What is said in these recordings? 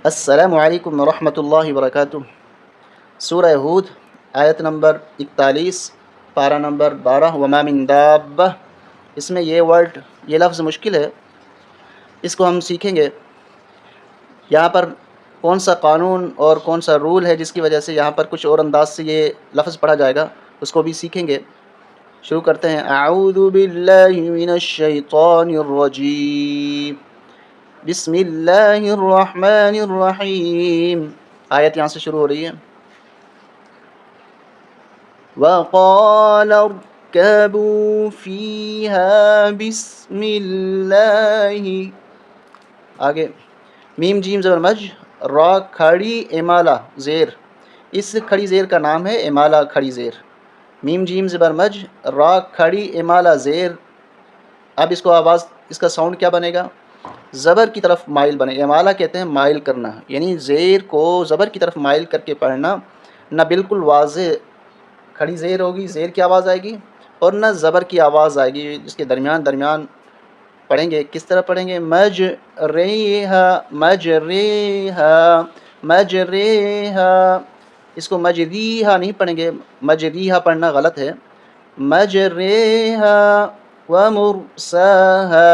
السلام علیکم ورحمۃ اللہ وبرکاتہ۔ سورہ ہود آیت نمبر 41 پارہ نمبر 12 وما من دابہ۔ اس میں یہ لفظ مشکل ہے، اس کو ہم سیکھیں گے۔ یہاں پر کون سا قانون اور کون سا رول ہے جس کی وجہ سے یہاں پر کچھ اور انداز سے یہ لفظ پڑھا جائے گا، اس کو بھی سیکھیں گے۔ شروع کرتے ہیں۔ اعوذ باللہ من الشیطان الرجیم، بسم اللہ الرحمن الرحیم۔ آیت یہاں سے شروع ہو رہی ہے۔ وَقَالَ ارْكَبُوا فِيهَا بِسْمِ اللَّهِ۔ آگے میم جیم زبر مج، را کھڑی امالہ زیر، اس کھڑی زیر کا نام ہے امالہ کھڑی زیر۔ میم جیم زبر مج، را کھڑی امالہ زیر۔ اب اس کو آواز، اس کا ساؤنڈ کیا بنے گا؟ زبر کی طرف مائل بنے۔ امالہ کہتے ہیں مائل کرنا، یعنی زیر کو زبر کی طرف مائل کر کے پڑھنا۔ نہ بالکل واضح کھڑی زیر ہوگی، زیر کی آواز آئے گی، اور نہ زبر کی آواز آئے گی، جس کے درمیان پڑھیں گے۔ کس طرح پڑھیں گے؟ مجریہا مجریہا مجریہا۔ اس کو مجریہا نہیں پڑھیں گے، مجریہا پڑھنا غلط ہے۔ مجریہا ومرساہا۔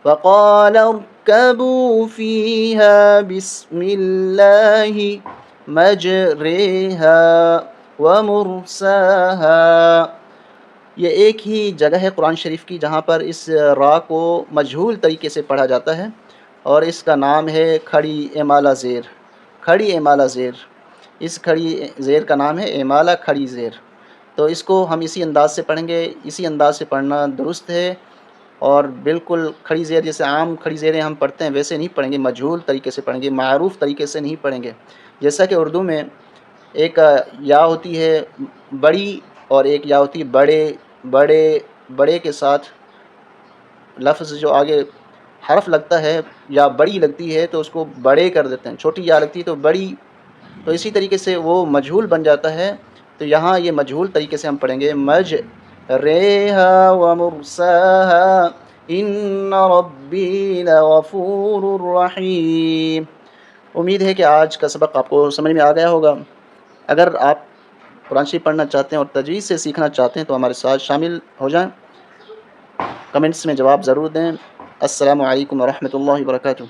وقال اركبوا فيها بسم الله مجريها ومرساها۔ یہ ایک ہی جگہ ہے قرآن شریف کی جہاں پر اس را کو مجہول طریقے سے پڑھا جاتا ہے، اور اس کا نام ہے کھڑی امالہ زیر۔ کھڑی امالہ زیر، اس کھڑی زیر کا نام ہے امالہ کھڑی زیر۔ تو اس کو ہم اسی انداز سے پڑھیں گے، اسی انداز سے پڑھنا درست ہے، اور بالکل کھڑی زیر جیسے عام کھڑی زیریں ہم پڑھتے ہیں ویسے نہیں پڑھیں گے، مجہول طریقے سے پڑھیں گے، معروف طریقے سے نہیں پڑھیں گے۔ جیسا کہ اردو میں ایک یا ہوتی ہے بڑی، اور ایک یا ہوتی ہے بڑے۔ بڑے کے ساتھ لفظ جو آگے حرف لگتا ہے یا بڑی لگتی ہے تو اس کو بڑے کر دیتے ہیں، چھوٹی یا لگتی ہے تو بڑی، تو اسی طریقے سے وہ مجہول بن جاتا ہے۔ تو یہاں یہ مجہول طریقے سے ہم پڑھیں گے، مجریہا ومرساہا ان ربی لغفور رحیم۔ امید ہے کہ آج کا سبق آپ کو سمجھ میں آ گیا ہوگا۔ اگر آپ قرآن شریف پڑھنا چاہتے ہیں اور تجوید سے سیکھنا چاہتے ہیں تو ہمارے ساتھ شامل ہو جائیں۔ کمنٹس میں جواب ضرور دیں۔ السلام علیکم ورحمۃ اللہ وبرکاتہ۔